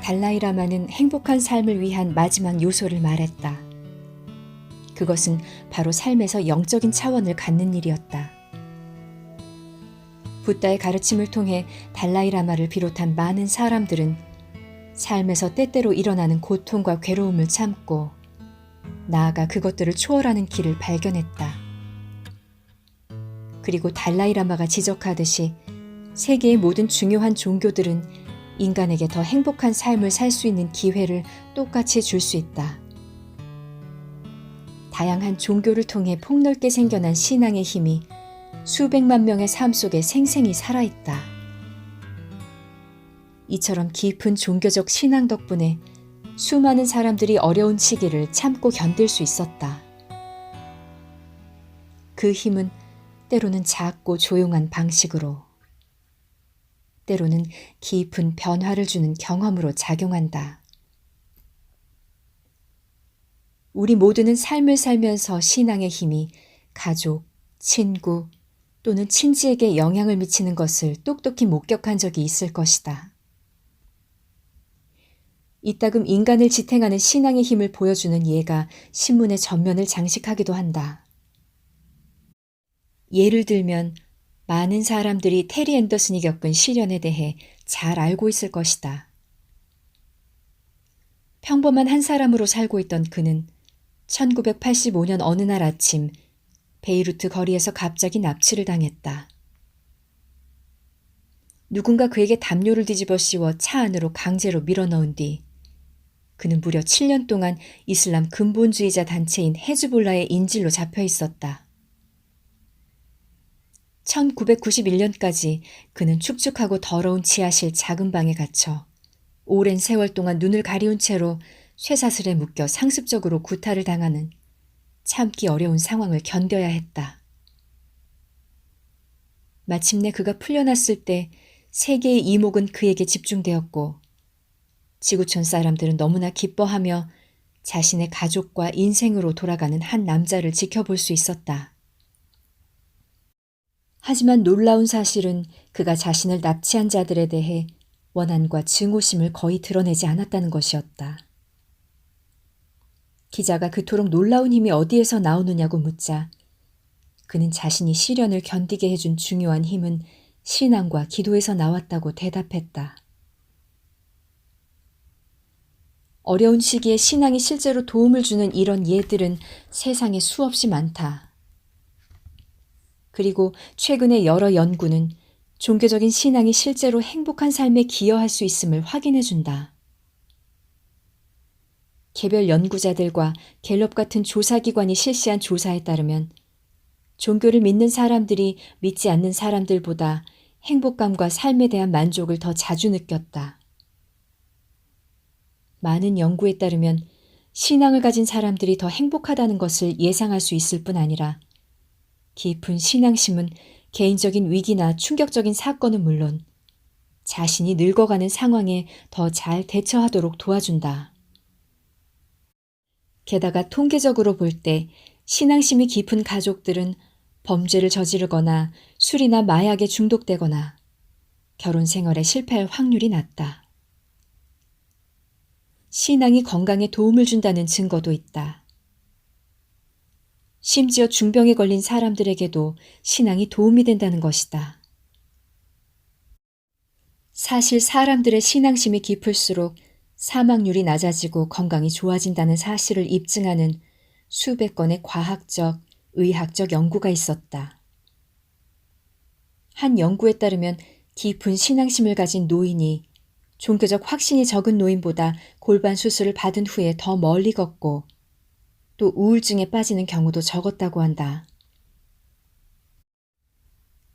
달라이라마는 행복한 삶을 위한 마지막 요소를 말했다. 그것은 바로 삶에서 영적인 차원을 갖는 일이었다. 붓다의 가르침을 통해 달라이라마를 비롯한 많은 사람들은 삶에서 때때로 일어나는 고통과 괴로움을 참고 나아가 그것들을 초월하는 길을 발견했다. 그리고 달라이라마가 지적하듯이 세계의 모든 중요한 종교들은 인간에게 더 행복한 삶을 살 수 있는 기회를 똑같이 줄 수 있다. 다양한 종교를 통해 폭넓게 생겨난 신앙의 힘이 수백만 명의 삶 속에 생생히 살아있다. 이처럼 깊은 종교적 신앙 덕분에 수많은 사람들이 어려운 시기를 참고 견딜 수 있었다. 그 힘은 때로는 작고 조용한 방식으로, 때로는 깊은 변화를 주는 경험으로 작용한다. 우리 모두는 삶을 살면서 신앙의 힘이 가족, 친구 또는 친지에게 영향을 미치는 것을 똑똑히 목격한 적이 있을 것이다. 이따금 인간을 지탱하는 신앙의 힘을 보여주는 예가 신문의 전면을 장식하기도 한다. 예를 들면 많은 사람들이 테리 앤더슨이 겪은 시련에 대해 잘 알고 있을 것이다. 평범한 한 사람으로 살고 있던 그는 1985년 어느 날 아침 베이루트 거리에서 갑자기 납치를 당했다. 누군가 그에게 담요를 뒤집어 씌워 차 안으로 강제로 밀어넣은 뒤 그는 무려 7년 동안 이슬람 근본주의자 단체인 헤즈볼라의 인질로 잡혀 있었다. 1991년까지 그는 축축하고 더러운 지하실 작은 방에 갇혀 오랜 세월 동안 눈을 가리운 채로 쇠사슬에 묶여 상습적으로 구타를 당하는 참기 어려운 상황을 견뎌야 했다. 마침내 그가 풀려났을 때 세계의 이목은 그에게 집중되었고 지구촌 사람들은 너무나 기뻐하며 자신의 가족과 인생으로 돌아가는 한 남자를 지켜볼 수 있었다. 하지만 놀라운 사실은 그가 자신을 납치한 자들에 대해 원한과 증오심을 거의 드러내지 않았다는 것이었다. 기자가 그토록 놀라운 힘이 어디에서 나오느냐고 묻자 그는 자신이 시련을 견디게 해준 중요한 힘은 신앙과 기도에서 나왔다고 대답했다. 어려운 시기에 신앙이 실제로 도움을 주는 이런 예들은 세상에 수없이 많다. 그리고 최근의 여러 연구는 종교적인 신앙이 실제로 행복한 삶에 기여할 수 있음을 확인해준다. 개별 연구자들과 갤럽 같은 조사기관이 실시한 조사에 따르면 종교를 믿는 사람들이 믿지 않는 사람들보다 행복감과 삶에 대한 만족을 더 자주 느꼈다. 많은 연구에 따르면 신앙을 가진 사람들이 더 행복하다는 것을 예상할 수 있을 뿐 아니라 깊은 신앙심은 개인적인 위기나 충격적인 사건은 물론 자신이 늙어가는 상황에 더 잘 대처하도록 도와준다. 게다가 통계적으로 볼 때 신앙심이 깊은 가족들은 범죄를 저지르거나 술이나 마약에 중독되거나 결혼 생활에 실패할 확률이 낮다. 신앙이 건강에 도움을 준다는 증거도 있다. 심지어 중병에 걸린 사람들에게도 신앙이 도움이 된다는 것이다. 사실 사람들의 신앙심이 깊을수록 사망률이 낮아지고 건강이 좋아진다는 사실을 입증하는 수백 건의 과학적, 의학적 연구가 있었다. 한 연구에 따르면 깊은 신앙심을 가진 노인이 종교적 확신이 적은 노인보다 골반 수술을 받은 후에 더 멀리 걷고 또 우울증에 빠지는 경우도 적었다고 한다.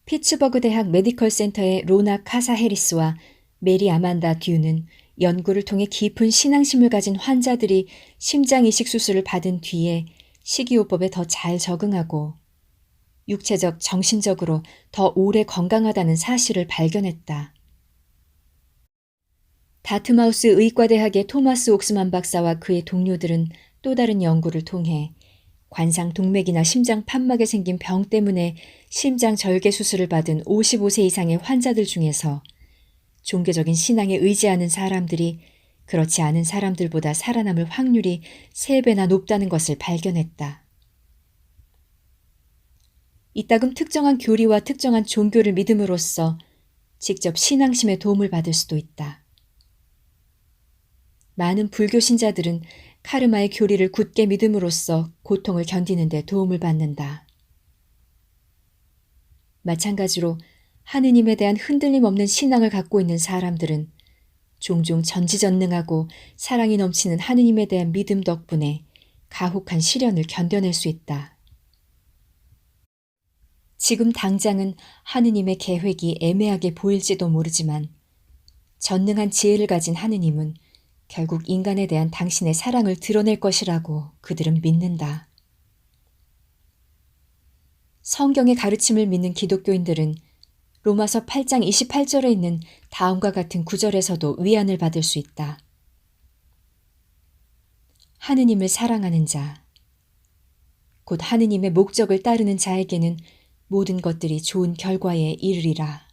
피츠버그 대학 메디컬 센터의 로나 카사 해리스와 메리 아만다 듀는 연구를 통해 깊은 신앙심을 가진 환자들이 심장 이식 수술을 받은 뒤에 식이요법에 더 잘 적응하고 육체적, 정신적으로 더 오래 건강하다는 사실을 발견했다. 다트마우스 의과대학의 토마스 옥스만 박사와 그의 동료들은 또 다른 연구를 통해 관상 동맥이나 심장 판막에 생긴 병 때문에 심장 절개 수술을 받은 55세 이상의 환자들 중에서 종교적인 신앙에 의지하는 사람들이 그렇지 않은 사람들보다 살아남을 확률이 3배나 높다는 것을 발견했다. 이따금 특정한 교리와 특정한 종교를 믿음으로써 직접 신앙심에 도움을 받을 수도 있다. 많은 불교 신자들은 카르마의 교리를 굳게 믿음으로써 고통을 견디는 데 도움을 받는다. 마찬가지로 하느님에 대한 흔들림 없는 신앙을 갖고 있는 사람들은 종종 전지전능하고 사랑이 넘치는 하느님에 대한 믿음 덕분에 가혹한 시련을 견뎌낼 수 있다. 지금 당장은 하느님의 계획이 애매하게 보일지도 모르지만 전능한 지혜를 가진 하느님은 결국 인간에 대한 당신의 사랑을 드러낼 것이라고 그들은 믿는다. 성경의 가르침을 믿는 기독교인들은 로마서 8장 28절에 있는 다음과 같은 구절에서도 위안을 받을 수 있다. 하느님을 사랑하는 자, 곧 하느님의 목적을 따르는 자에게는 모든 것들이 좋은 결과에 이르리라.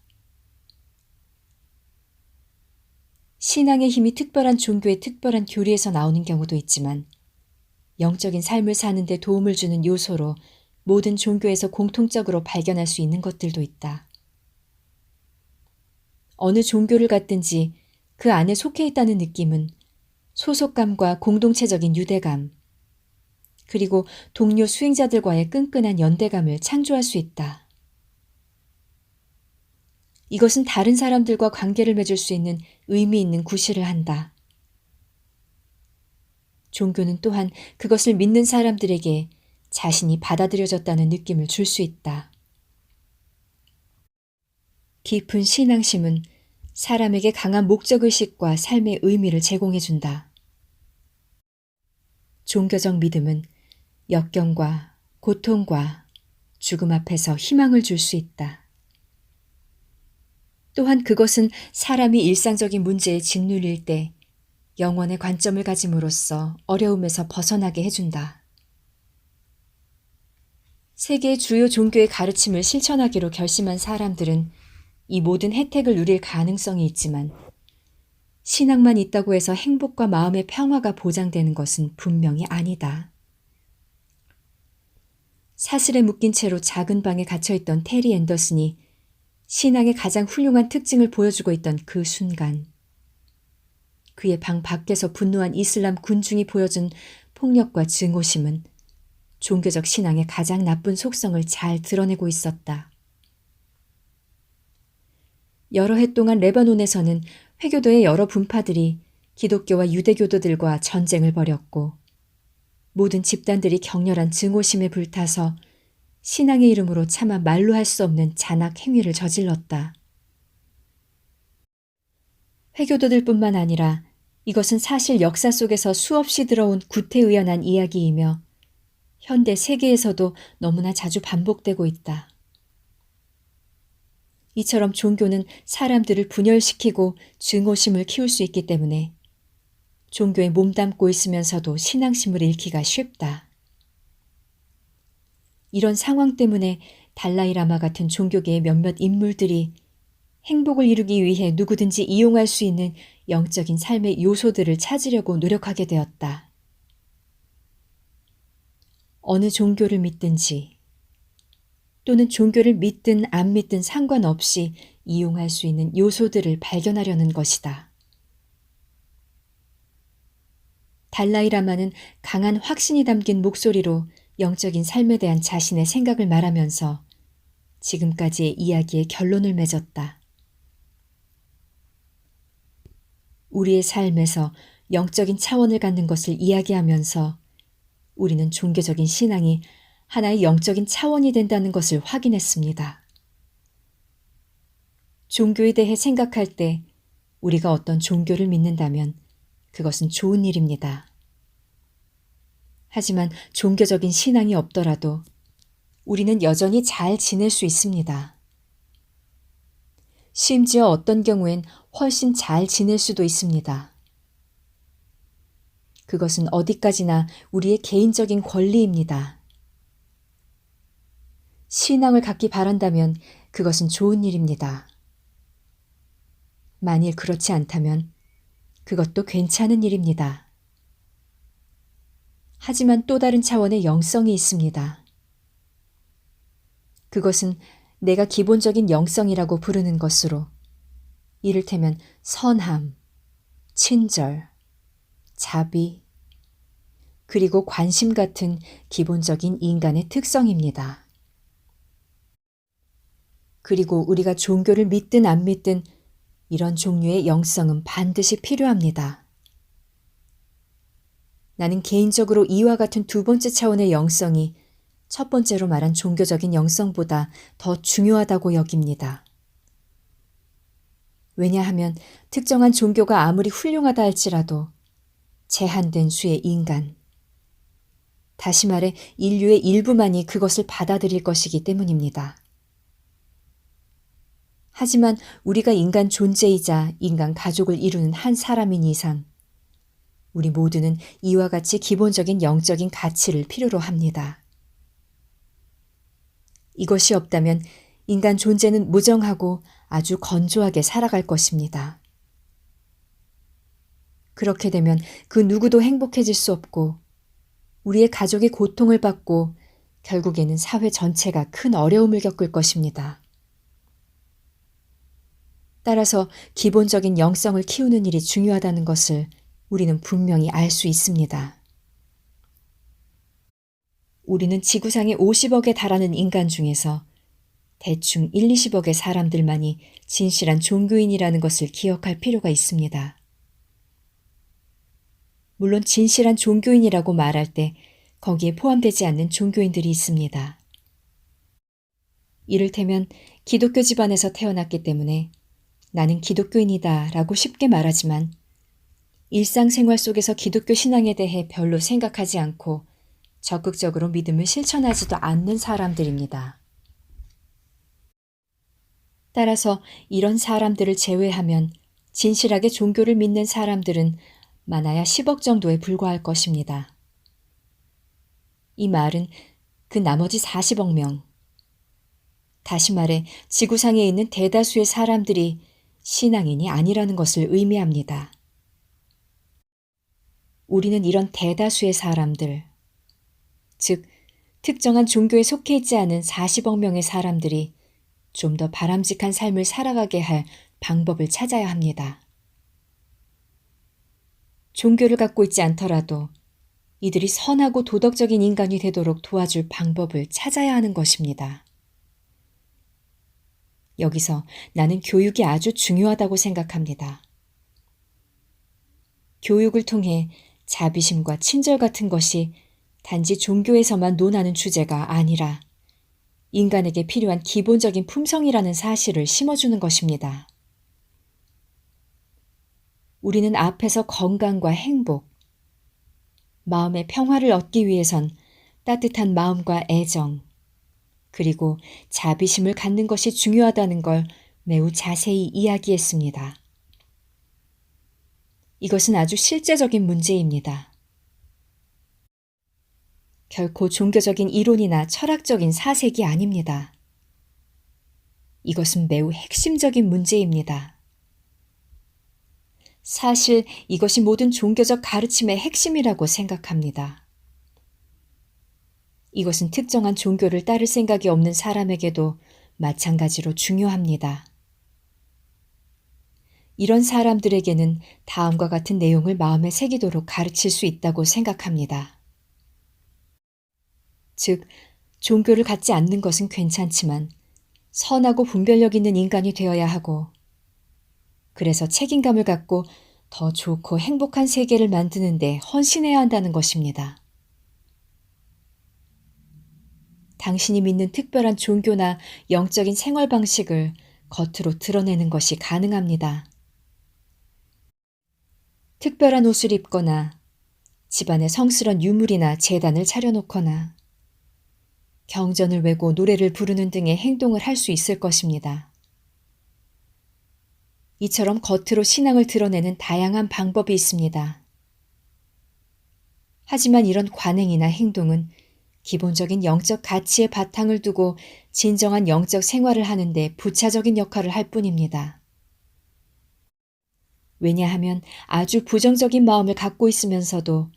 신앙의 힘이 특별한 종교의 특별한 교리에서 나오는 경우도 있지만 영적인 삶을 사는 데 도움을 주는 요소로 모든 종교에서 공통적으로 발견할 수 있는 것들도 있다. 어느 종교를 갖든지 그 안에 속해 있다는 느낌은 소속감과 공동체적인 유대감, 그리고 동료 수행자들과의 끈끈한 연대감을 창조할 수 있다. 이것은 다른 사람들과 관계를 맺을 수 있는 의미 있는 구실을 한다. 종교는 또한 그것을 믿는 사람들에게 자신이 받아들여졌다는 느낌을 줄 수 있다. 깊은 신앙심은 사람에게 강한 목적의식과 삶의 의미를 제공해준다. 종교적 믿음은 역경과 고통과 죽음 앞에서 희망을 줄 수 있다. 또한 그것은 사람이 일상적인 문제에 짓눌릴 때 영원의 관점을 가짐으로써 어려움에서 벗어나게 해준다. 세계의 주요 종교의 가르침을 실천하기로 결심한 사람들은 이 모든 혜택을 누릴 가능성이 있지만 신앙만 있다고 해서 행복과 마음의 평화가 보장되는 것은 분명히 아니다. 사슬에 묶인 채로 작은 방에 갇혀있던 테리 앤더슨이 신앙의 가장 훌륭한 특징을 보여주고 있던 그 순간, 그의 방 밖에서 분노한 이슬람 군중이 보여준 폭력과 증오심은 종교적 신앙의 가장 나쁜 속성을 잘 드러내고 있었다. 여러 해 동안 레바논에서는 회교도의 여러 분파들이 기독교와 유대교도들과 전쟁을 벌였고 모든 집단들이 격렬한 증오심에 불타서 신앙의 이름으로 차마 말로 할 수 없는 잔악 행위를 저질렀다. 회교도들뿐만 아니라 이것은 사실 역사 속에서 수없이 들어온 구태의연한 이야기이며 현대 세계에서도 너무나 자주 반복되고 있다. 이처럼 종교는 사람들을 분열시키고 증오심을 키울 수 있기 때문에 종교에 몸담고 있으면서도 신앙심을 잃기가 쉽다. 이런 상황 때문에 달라이라마 같은 종교계의 몇몇 인물들이 행복을 이루기 위해 누구든지 이용할 수 있는 영적인 삶의 요소들을 찾으려고 노력하게 되었다. 어느 종교를 믿든지 또는 종교를 믿든 안 믿든 상관없이 이용할 수 있는 요소들을 발견하려는 것이다. 달라이라마는 강한 확신이 담긴 목소리로 영적인 삶에 대한 자신의 생각을 말하면서 지금까지의 이야기의 결론을 맺었다. 우리의 삶에서 영적인 차원을 갖는 것을 이야기하면서 우리는 종교적인 신앙이 하나의 영적인 차원이 된다는 것을 확인했습니다. 종교에 대해 생각할 때 우리가 어떤 종교를 믿는다면 그것은 좋은 일입니다. 하지만 종교적인 신앙이 없더라도 우리는 여전히 잘 지낼 수 있습니다. 심지어 어떤 경우엔 훨씬 잘 지낼 수도 있습니다. 그것은 어디까지나 우리의 개인적인 권리입니다. 신앙을 갖기 바란다면 그것은 좋은 일입니다. 만일 그렇지 않다면 그것도 괜찮은 일입니다. 하지만 또 다른 차원의 영성이 있습니다. 그것은 내가 기본적인 영성이라고 부르는 것으로 이를테면 선함, 친절, 자비, 그리고 관심 같은 기본적인 인간의 특성입니다. 그리고 우리가 종교를 믿든 안 믿든 이런 종류의 영성은 반드시 필요합니다. 나는 개인적으로 이와 같은 두 번째 차원의 영성이 첫 번째로 말한 종교적인 영성보다 더 중요하다고 여깁니다. 왜냐하면 특정한 종교가 아무리 훌륭하다 할지라도 제한된 수의 인간, 다시 말해 인류의 일부만이 그것을 받아들일 것이기 때문입니다. 하지만 우리가 인간 존재이자 인간 가족을 이루는 한 사람인 이상 우리 모두는 이와 같이 기본적인 영적인 가치를 필요로 합니다. 이것이 없다면 인간 존재는 무정하고 아주 건조하게 살아갈 것입니다. 그렇게 되면 그 누구도 행복해질 수 없고 우리의 가족이 고통을 받고 결국에는 사회 전체가 큰 어려움을 겪을 것입니다. 따라서 기본적인 영성을 키우는 일이 중요하다는 것을 우리는 분명히 알 수 있습니다. 우리는 지구상의 50억에 달하는 인간 중에서 대충 1, 20억의 사람들만이 진실한 종교인이라는 것을 기억할 필요가 있습니다. 물론 진실한 종교인이라고 말할 때 거기에 포함되지 않는 종교인들이 있습니다. 이를테면 기독교 집안에서 태어났기 때문에 나는 기독교인이다 라고 쉽게 말하지만 일상생활 속에서 기독교 신앙에 대해 별로 생각하지 않고 적극적으로 믿음을 실천하지도 않는 사람들입니다. 따라서 이런 사람들을 제외하면 진실하게 종교를 믿는 사람들은 많아야 10억 정도에 불과할 것입니다. 이 말은 그 나머지 40억 명, 다시 말해 지구상에 있는 대다수의 사람들이 신앙인이 아니라는 것을 의미합니다. 우리는 이런 대다수의 사람들, 즉 특정한 종교에 속해 있지 않은 40억 명의 사람들이 좀 더 바람직한 삶을 살아가게 할 방법을 찾아야 합니다. 종교를 갖고 있지 않더라도 이들이 선하고 도덕적인 인간이 되도록 도와줄 방법을 찾아야 하는 것입니다. 여기서 나는 교육이 아주 중요하다고 생각합니다. 교육을 통해 자비심과 친절 같은 것이 단지 종교에서만 논하는 주제가 아니라 인간에게 필요한 기본적인 품성이라는 사실을 심어주는 것입니다. 우리는 앞에서 건강과 행복, 마음의 평화를 얻기 위해선 따뜻한 마음과 애정, 그리고 자비심을 갖는 것이 중요하다는 걸 매우 자세히 이야기했습니다. 이것은 아주 실제적인 문제입니다. 결코 종교적인 이론이나 철학적인 사색이 아닙니다. 이것은 매우 핵심적인 문제입니다. 사실 이것이 모든 종교적 가르침의 핵심이라고 생각합니다. 이것은 특정한 종교를 따를 생각이 없는 사람에게도 마찬가지로 중요합니다. 이런 사람들에게는 다음과 같은 내용을 마음에 새기도록 가르칠 수 있다고 생각합니다. 즉, 종교를 갖지 않는 것은 괜찮지만 선하고 분별력 있는 인간이 되어야 하고, 그래서 책임감을 갖고 더 좋고 행복한 세계를 만드는 데 헌신해야 한다는 것입니다. 당신이 믿는 특별한 종교나 영적인 생활 방식을 겉으로 드러내는 것이 가능합니다. 특별한 옷을 입거나 집안에 성스런 유물이나 제단을 차려놓거나 경전을 외고 노래를 부르는 등의 행동을 할 수 있을 것입니다. 이처럼 겉으로 신앙을 드러내는 다양한 방법이 있습니다. 하지만 이런 관행이나 행동은 기본적인 영적 가치의 바탕을 두고 진정한 영적 생활을 하는데 부차적인 역할을 할 뿐입니다. 왜냐하면 아주 부정적인 마음을 갖고 있으면서도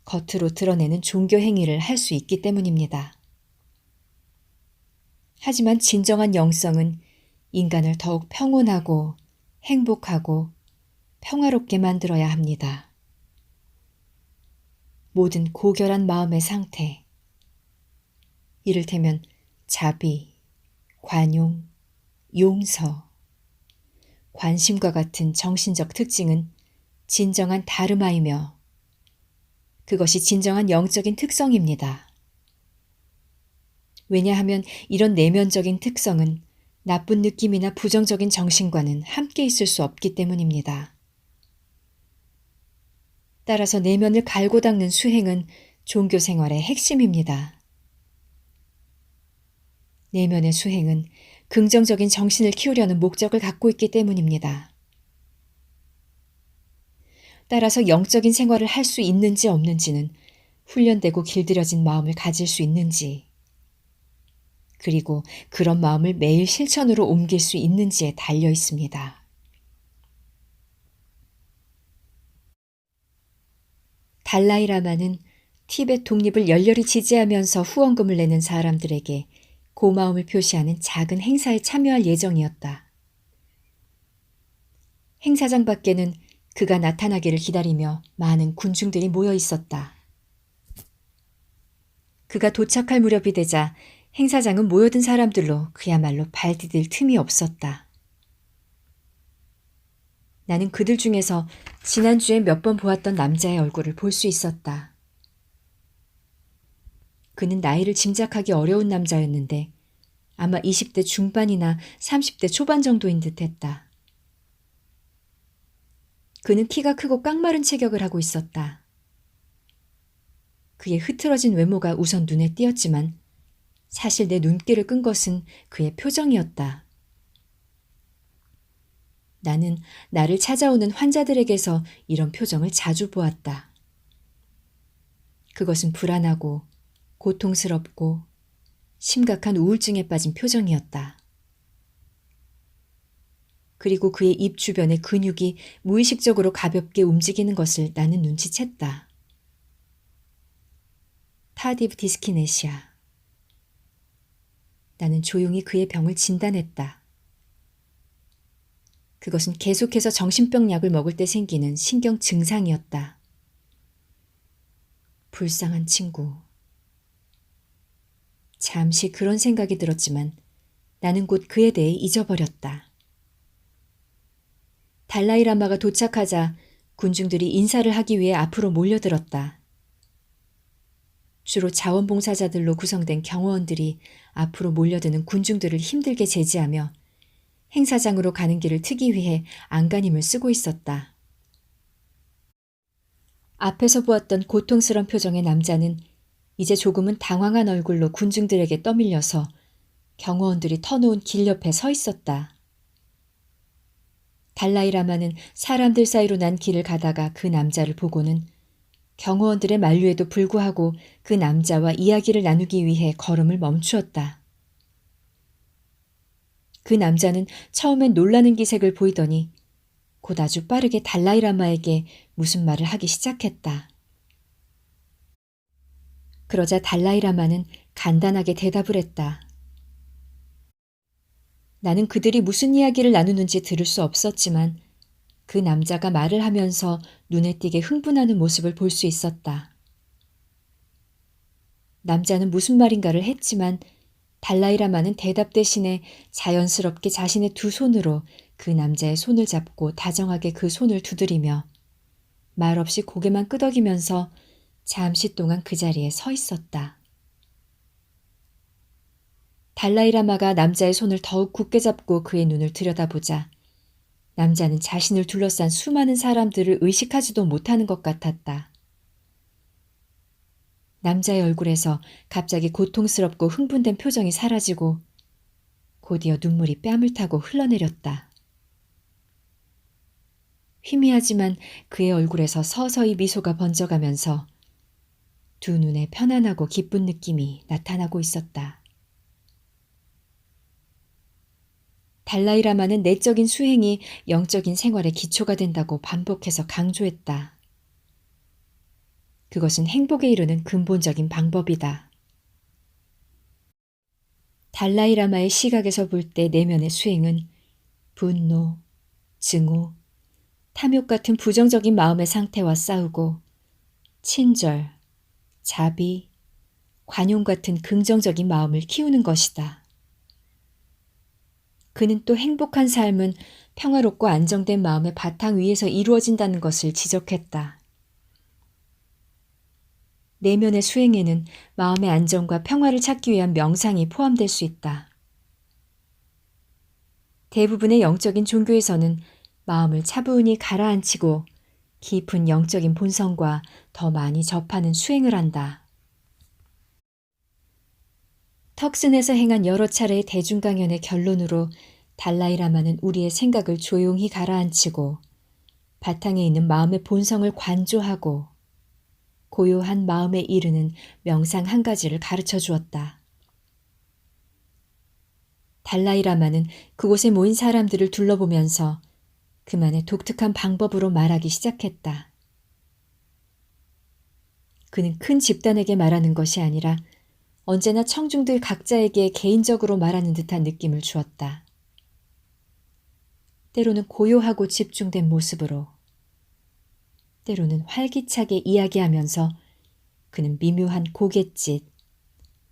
겉으로 드러내는 종교 행위를 할 수 있기 때문입니다. 하지만 진정한 영성은 인간을 더욱 평온하고 행복하고 평화롭게 만들어야 합니다. 모든 고결한 마음의 상태, 이를테면 자비, 관용, 용서, 관심과 같은 정신적 특징은 진정한 다르마이며 그것이 진정한 영적인 특성입니다. 왜냐하면 이런 내면적인 특성은 나쁜 느낌이나 부정적인 정신과는 함께 있을 수 없기 때문입니다. 따라서 내면을 갈고 닦는 수행은 종교 생활의 핵심입니다. 내면의 수행은 긍정적인 정신을 키우려는 목적을 갖고 있기 때문입니다. 따라서 영적인 생활을 할 수 있는지 없는지는 훈련되고 길들여진 마음을 가질 수 있는지, 그리고 그런 마음을 매일 실천으로 옮길 수 있는지에 달려 있습니다. 달라이라마는 티베트 독립을 열렬히 지지하면서 후원금을 내는 사람들에게 고마움을 표시하는 작은 행사에 참여할 예정이었다. 행사장 밖에는 그가 나타나기를 기다리며 많은 군중들이 모여 있었다. 그가 도착할 무렵이 되자 행사장은 모여든 사람들로 그야말로 발 디딜 틈이 없었다. 나는 그들 중에서 지난주에 몇 번 보았던 남자의 얼굴을 볼 수 있었다. 그는 나이를 짐작하기 어려운 남자였는데 아마 20대 중반이나 30대 초반 정도인 듯했다. 그는 키가 크고 깡마른 체격을 하고 있었다. 그의 흐트러진 외모가 우선 눈에 띄었지만 사실 내 눈길을 끈 것은 그의 표정이었다. 나는 나를 찾아오는 환자들에게서 이런 표정을 자주 보았다. 그것은 불안하고 고통스럽고 심각한 우울증에 빠진 표정이었다. 그리고 그의 입 주변의 근육이 무의식적으로 가볍게 움직이는 것을 나는 눈치챘다. 타디브 디스키네시아. 나는 조용히 그의 병을 진단했다. 그것은 계속해서 정신병 약을 먹을 때 생기는 신경 증상이었다. 불쌍한 친구. 잠시 그런 생각이 들었지만 나는 곧 그에 대해 잊어버렸다. 달라이라마가 도착하자 군중들이 인사를 하기 위해 앞으로 몰려들었다. 주로 자원봉사자들로 구성된 경호원들이 앞으로 몰려드는 군중들을 힘들게 제지하며 행사장으로 가는 길을 트기 위해 안간힘을 쓰고 있었다. 앞에서 보았던 고통스런 표정의 남자는 이제 조금은 당황한 얼굴로 군중들에게 떠밀려서 경호원들이 터놓은 길 옆에 서 있었다. 달라이라마는 사람들 사이로 난 길을 가다가 그 남자를 보고는 경호원들의 만류에도 불구하고 그 남자와 이야기를 나누기 위해 걸음을 멈추었다. 그 남자는 처음엔 놀라는 기색을 보이더니 곧 아주 빠르게 달라이라마에게 무슨 말을 하기 시작했다. 그러자 달라이라마는 간단하게 대답을 했다. 나는 그들이 무슨 이야기를 나누는지 들을 수 없었지만 그 남자가 말을 하면서 눈에 띄게 흥분하는 모습을 볼 수 있었다. 남자는 무슨 말인가를 했지만 달라이라마는 대답 대신에 자연스럽게 자신의 두 손으로 그 남자의 손을 잡고 다정하게 그 손을 두드리며 말없이 고개만 끄덕이면서 잠시 동안 그 자리에 서 있었다. 달라이라마가 남자의 손을 더욱 굳게 잡고 그의 눈을 들여다보자 남자는 자신을 둘러싼 수많은 사람들을 의식하지도 못하는 것 같았다. 남자의 얼굴에서 갑자기 고통스럽고 흥분된 표정이 사라지고 곧이어 눈물이 뺨을 타고 흘러내렸다. 희미하지만 그의 얼굴에서 서서히 미소가 번져가면서 두 눈에 편안하고 기쁜 느낌이 나타나고 있었다. 달라이라마는 내적인 수행이 영적인 생활의 기초가 된다고 반복해서 강조했다. 그것은 행복에 이르는 근본적인 방법이다. 달라이라마의 시각에서 볼 때 내면의 수행은 분노, 증오, 탐욕 같은 부정적인 마음의 상태와 싸우고 친절, 자비, 관용 같은 긍정적인 마음을 키우는 것이다. 그는 또 행복한 삶은 평화롭고 안정된 마음의 바탕 위에서 이루어진다는 것을 지적했다. 내면의 수행에는 마음의 안정과 평화를 찾기 위한 명상이 포함될 수 있다. 대부분의 영적인 종교에서는 마음을 차분히 가라앉히고 깊은 영적인 본성과 더 많이 접하는 수행을 한다. 턱슨에서 행한 여러 차례의 대중 강연의 결론으로 달라이라마는 우리의 생각을 조용히 가라앉히고 바탕에 있는 마음의 본성을 관조하고 고요한 마음에 이르는 명상 한 가지를 가르쳐 주었다. 달라이라마는 그곳에 모인 사람들을 둘러보면서 그만의 독특한 방법으로 말하기 시작했다. 그는 큰 집단에게 말하는 것이 아니라 언제나 청중들 각자에게 개인적으로 말하는 듯한 느낌을 주었다. 때로는 고요하고 집중된 모습으로, 때로는 활기차게 이야기하면서 그는 미묘한 고갯짓,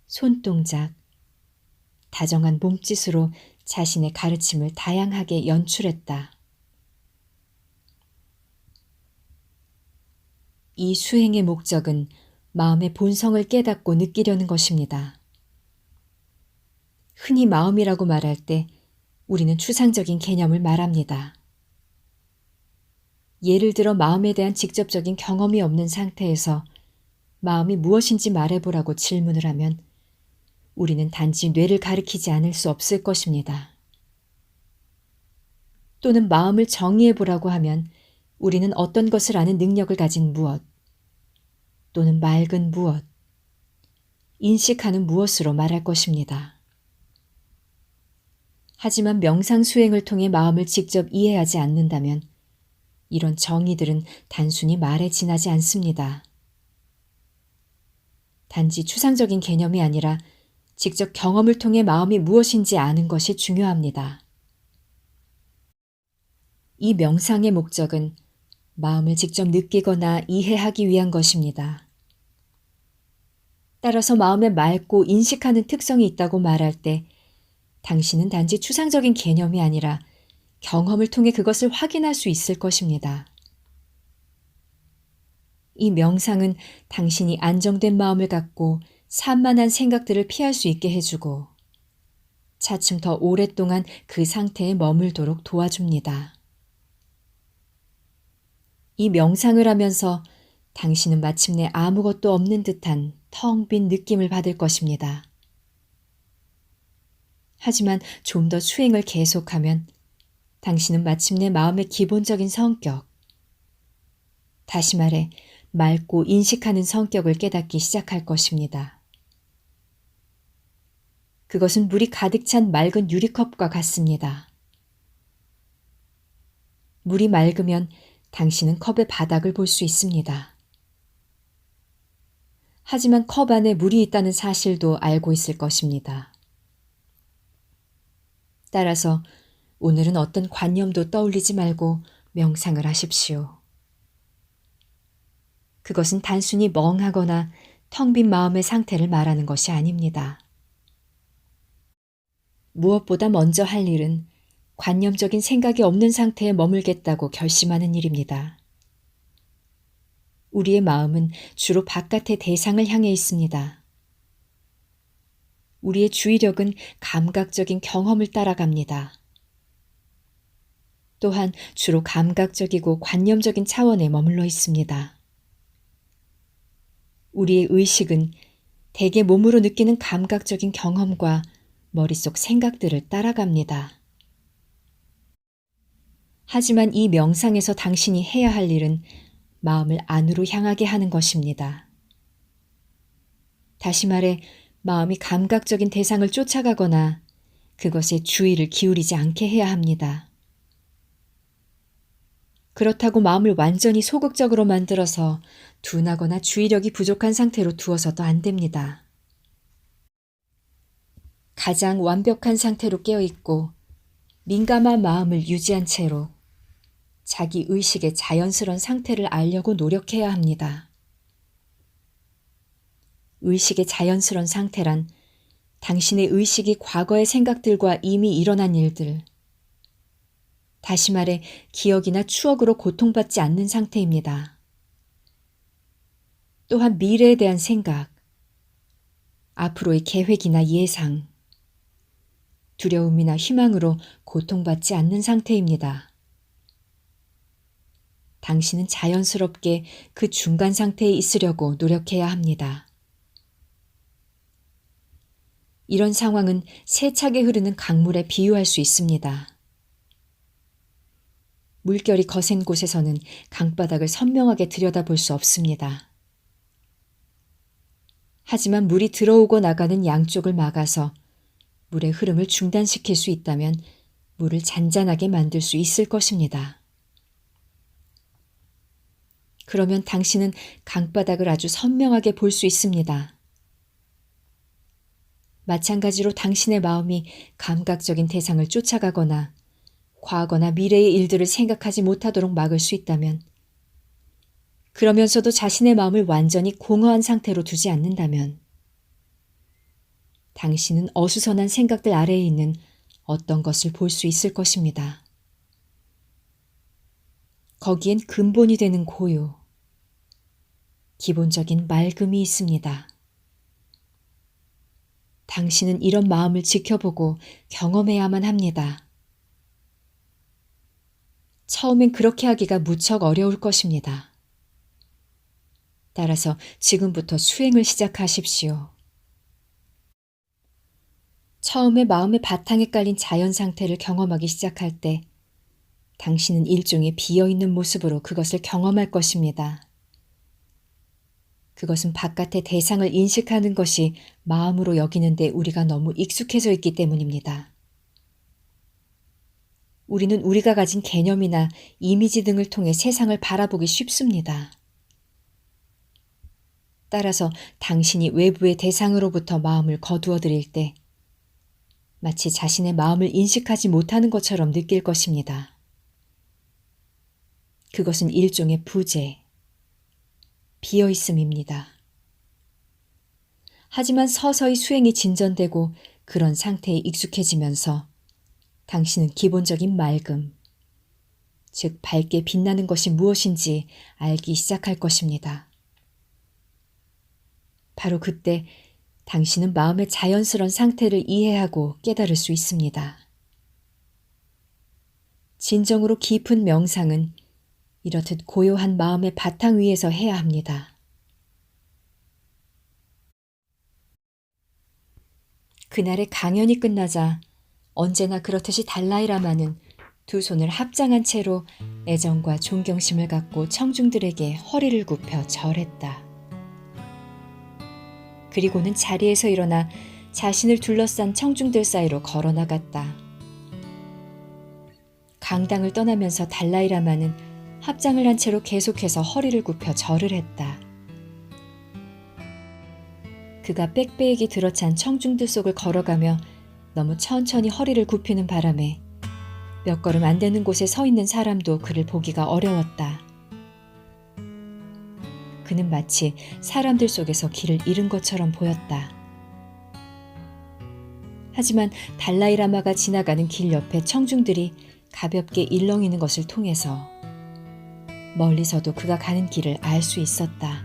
손동작, 다정한 몸짓으로 자신의 가르침을 다양하게 연출했다. 이 수행의 목적은 마음의 본성을 깨닫고 느끼려는 것입니다. 흔히 마음이라고 말할 때 우리는 추상적인 개념을 말합니다. 예를 들어 마음에 대한 직접적인 경험이 없는 상태에서 마음이 무엇인지 말해보라고 질문을 하면 우리는 단지 뇌를 가리키지 않을 수 없을 것입니다. 또는 마음을 정의해보라고 하면 우리는 어떤 것을 아는 능력을 가진 무엇, 또는 맑은 무엇, 인식하는 무엇으로 말할 것입니다. 하지만 명상 수행을 통해 마음을 직접 이해하지 않는다면 이런 정의들은 단순히 말에 지나지 않습니다. 단지 추상적인 개념이 아니라 직접 경험을 통해 마음이 무엇인지 아는 것이 중요합니다. 이 명상의 목적은 마음을 직접 느끼거나 이해하기 위한 것입니다. 따라서 마음에 맑고 인식하는 특성이 있다고 말할 때 당신은 단지 추상적인 개념이 아니라 경험을 통해 그것을 확인할 수 있을 것입니다. 이 명상은 당신이 안정된 마음을 갖고 산만한 생각들을 피할 수 있게 해주고 차츰 더 오랫동안 그 상태에 머물도록 도와줍니다. 이 명상을 하면서 당신은 마침내 아무것도 없는 듯한 텅 빈 느낌을 받을 것입니다. 하지만 좀 더 수행을 계속하면 당신은 마침내 마음의 기본적인 성격, 다시 말해 맑고 인식하는 성격을 깨닫기 시작할 것입니다. 그것은 물이 가득 찬 맑은 유리컵과 같습니다. 물이 맑으면 당신은 컵의 바닥을 볼 수 있습니다. 하지만 컵 안에 물이 있다는 사실도 알고 있을 것입니다. 따라서 오늘은 어떤 관념도 떠올리지 말고 명상을 하십시오. 그것은 단순히 멍하거나 텅 빈 마음의 상태를 말하는 것이 아닙니다. 무엇보다 먼저 할 일은 관념적인 생각이 없는 상태에 머물겠다고 결심하는 일입니다. 우리의 마음은 주로 바깥의 대상을 향해 있습니다. 우리의 주의력은 감각적인 경험을 따라갑니다. 또한 주로 감각적이고 관념적인 차원에 머물러 있습니다. 우리의 의식은 대개 몸으로 느끼는 감각적인 경험과 머릿속 생각들을 따라갑니다. 하지만 이 명상에서 당신이 해야 할 일은 마음을 안으로 향하게 하는 것입니다. 다시 말해 마음이 감각적인 대상을 쫓아가거나 그것에 주의를 기울이지 않게 해야 합니다. 그렇다고 마음을 완전히 소극적으로 만들어서 둔하거나 주의력이 부족한 상태로 두어서도 안 됩니다. 가장 완벽한 상태로 깨어있고 민감한 마음을 유지한 채로 자기 의식의 자연스러운 상태를 알려고 노력해야 합니다. 의식의 자연스러운 상태란 당신의 의식이 과거의 생각들과 이미 일어난 일들, 다시 말해 기억이나 추억으로 고통받지 않는 상태입니다. 또한 미래에 대한 생각, 앞으로의 계획이나 예상, 두려움이나 희망으로 고통받지 않는 상태입니다. 당신은 자연스럽게 그 중간 상태에 있으려고 노력해야 합니다. 이런 상황은 세차게 흐르는 강물에 비유할 수 있습니다. 물결이 거센 곳에서는 강바닥을 선명하게 들여다볼 수 없습니다. 하지만 물이 들어오고 나가는 양쪽을 막아서 물의 흐름을 중단시킬 수 있다면 물을 잔잔하게 만들 수 있을 것입니다. 그러면 당신은 강바닥을 아주 선명하게 볼 수 있습니다. 마찬가지로 당신의 마음이 감각적인 대상을 쫓아가거나 과거나 미래의 일들을 생각하지 못하도록 막을 수 있다면, 그러면서도 자신의 마음을 완전히 공허한 상태로 두지 않는다면, 당신은 어수선한 생각들 아래에 있는 어떤 것을 볼 수 있을 것입니다. 거기엔 근본이 되는 고요, 기본적인 맑음이 있습니다. 당신은 이런 마음을 지켜보고 경험해야만 합니다. 처음엔 그렇게 하기가 무척 어려울 것입니다. 따라서 지금부터 수행을 시작하십시오. 처음에 마음의 바탕에 깔린 자연 상태를 경험하기 시작할 때 당신은 일종의 비어있는 모습으로 그것을 경험할 것입니다. 그것은 바깥의 대상을 인식하는 것이 마음으로 여기는데 우리가 너무 익숙해져 있기 때문입니다. 우리는 우리가 가진 개념이나 이미지 등을 통해 세상을 바라보기 쉽습니다. 따라서 당신이 외부의 대상으로부터 마음을 거두어 드릴 때 마치 자신의 마음을 인식하지 못하는 것처럼 느낄 것입니다. 그것은 일종의 부재, 비어있음입니다. 하지만 서서히 수행이 진전되고 그런 상태에 익숙해지면서 당신은 기본적인 맑음, 즉 밝게 빛나는 것이 무엇인지 알기 시작할 것입니다. 바로 그때 당신은 마음의 자연스러운 상태를 이해하고 깨달을 수 있습니다. 진정으로 깊은 명상은 이렇듯 고요한 마음의 바탕 위에서 해야 합니다. 그날의 강연이 끝나자 언제나 그렇듯이 달라이라마는 두 손을 합장한 채로 애정과 존경심을 갖고 청중들에게 허리를 굽혀 절했다. 그리고는 자리에서 일어나 자신을 둘러싼 청중들 사이로 걸어나갔다. 강당을 떠나면서 달라이라마는 합장을 한 채로 계속해서 허리를 굽혀 절을 했다. 그가 빽빽이 들어찬 청중들 속을 걸어가며 너무 천천히 허리를 굽히는 바람에 몇 걸음 안 되는 곳에 서 있는 사람도 그를 보기가 어려웠다. 그는 마치 사람들 속에서 길을 잃은 것처럼 보였다. 하지만 달라이라마가 지나가는 길 옆에 청중들이 가볍게 일렁이는 것을 통해서 멀리서도 그가 가는 길을 알 수 있었다.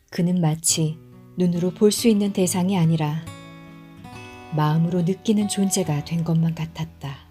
그는 마치 눈으로 볼 수 있는 대상이 아니라 마음으로 느끼는 존재가 된 것만 같았다.